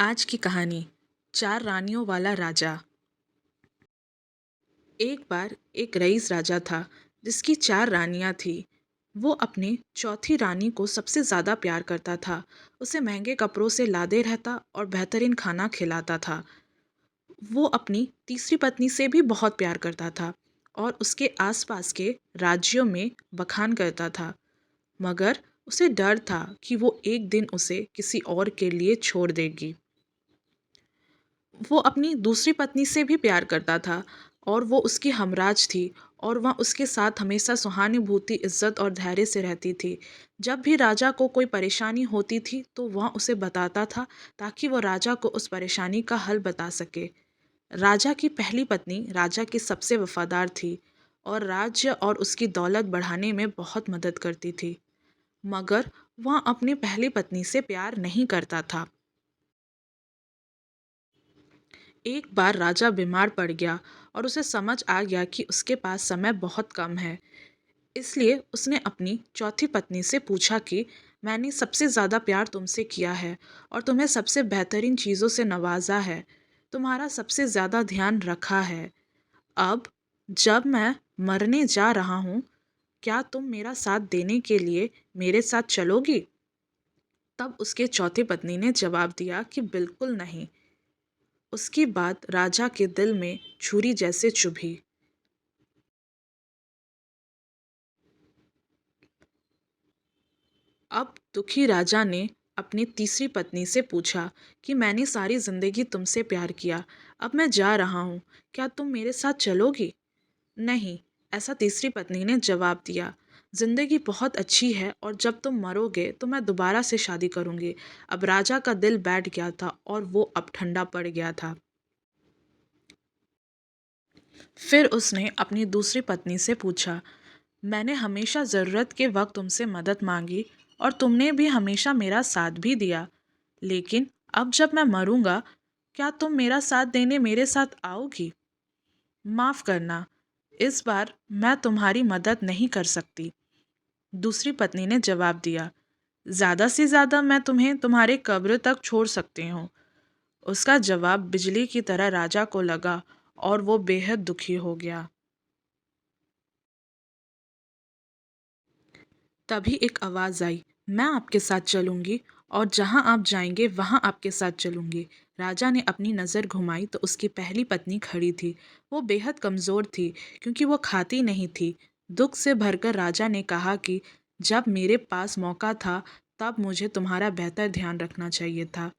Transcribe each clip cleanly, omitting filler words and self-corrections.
आज की कहानी। चार रानियों वाला राजा। एक बार एक रईस राजा था जिसकी चार रानियां थी। वो अपनी चौथी रानी को सबसे ज़्यादा प्यार करता था। उसे महंगे कपड़ों से लादे रहता और बेहतरीन खाना खिलाता था। वो अपनी तीसरी पत्नी से भी बहुत प्यार करता था और उसके आसपास के राज्यों में बखान करता था। मगर उसे डर था कि वो एक दिन उसे किसी और के लिए छोड़ देगी। वो अपनी दूसरी पत्नी से भी प्यार करता था और वो उसकी हमराज थी और वह उसके साथ हमेशा सहानुभूति, इज्जत और धैर्य से रहती थी। जब भी राजा को कोई परेशानी होती थी तो वह उसे बताता था ताकि वो राजा को उस परेशानी का हल बता सके। राजा की पहली पत्नी राजा की सबसे वफादार थी और राज्य और उसकी दौलत बढ़ाने में बहुत मदद करती थी। मगर वह अपनी पहली पत्नी से प्यार नहीं करता था। एक बार राजा बीमार पड़ गया और उसे समझ आ गया कि उसके पास समय बहुत कम है। इसलिए उसने अपनी चौथी पत्नी से पूछा कि मैंने सबसे ज़्यादा प्यार तुमसे किया है और तुम्हें सबसे बेहतरीन चीज़ों से नवाजा है, तुम्हारा सबसे ज़्यादा ध्यान रखा है। अब जब मैं मरने जा रहा हूँ, क्या तुम मेरा साथ देने के लिए मेरे साथ चलोगी? तब उसके चौथी पत्नी ने जवाब दिया कि बिल्कुल नहीं। उसकी बात राजा के दिल में छुरी जैसे चुभी। अब दुखी राजा ने अपनी तीसरी पत्नी से पूछा कि मैंने सारी जिंदगी तुमसे प्यार किया, अब मैं जा रहा हूँ, क्या तुम मेरे साथ चलोगी? नहीं, ऐसा तीसरी पत्नी ने जवाब दिया। जिंदगी बहुत अच्छी है और जब तुम मरोगे तो मैं दोबारा से शादी करूंगी। अब राजा का दिल बैठ गया था और वो अब ठंडा पड़ गया था। फिर उसने अपनी दूसरी पत्नी से पूछा, मैंने हमेशा ज़रूरत के वक्त तुमसे मदद मांगी और तुमने भी हमेशा मेरा साथ भी दिया, लेकिन अब जब मैं मरूंगा, क्या तुम मेरा साथ देने मेरे साथ आओगी? माफ़ करना, इस बार मैं तुम्हारी मदद नहीं कर सकती। दूसरी पत्नी ने जवाब दिया, ज़्यादा से ज़्यादा मैं तुम्हें तुम्हारे कब्र तक छोड़ सकती हूँ। उसका जवाब बिजली की तरह राजा को लगा और वो बेहद दुखी हो गया। तभी एक आवाज़ आई, मैं आपके साथ चलूंगी और जहां आप जाएंगे वहां आपके साथ चलूंगी। राजा ने अपनी नज़र घुमाई तो उसकी पहली पत्नी खड़ी थी। वो बेहद कमज़ोर थी क्योंकि वो खाती नहीं थी। दुख से भरकर राजा ने कहा कि जब मेरे पास मौका था तब मुझे तुम्हारा बेहतर ध्यान रखना चाहिए था।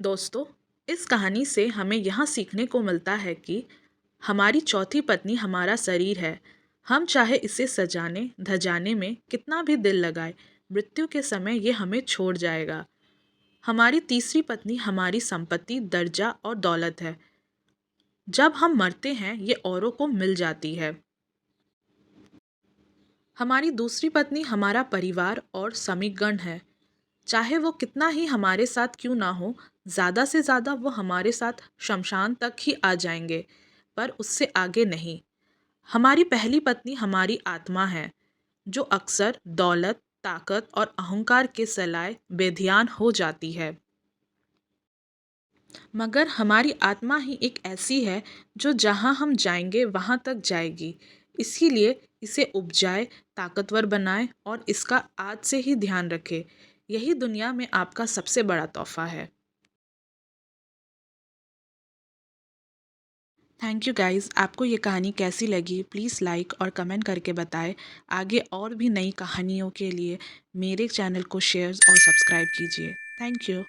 दोस्तों, इस कहानी से हमें यहाँ सीखने को मिलता है कि हमारी चौथी पत्नी हमारा शरीर है। हम चाहे इसे सजाने धजाने में कितना भी दिल लगाए, मृत्यु के समय ये हमें छोड़ जाएगा। हमारी तीसरी पत्नी हमारी संपत्ति, दर्जा और दौलत है। जब हम मरते हैं ये औरों को मिल जाती है। हमारी दूसरी पत्नी हमारा परिवार और समीकरण है। चाहे वो कितना ही हमारे साथ क्यों ना हो, ज़्यादा से ज़्यादा वो हमारे साथ शमशान तक ही आ जाएंगे, पर उससे आगे नहीं। हमारी पहली पत्नी हमारी आत्मा है, जो अक्सर दौलत, ताकत और अहंकार के सलाए बेध्यान हो जाती है। मगर हमारी आत्मा ही एक ऐसी है जो जहाँ हम जाएंगे वहाँ तक जाएगी। इसीलिए इसे उपजाए, ताकतवर बनाए और इसका आज से ही ध्यान रखें। यही दुनिया में आपका सबसे बड़ा तोहफा है। थैंक यू गाइस, आपको ये कहानी कैसी लगी प्लीज़ लाइक और कमेंट करके बताएं। आगे और भी नई कहानियों के लिए मेरे चैनल को शेयर और सब्सक्राइब कीजिए। Thank you.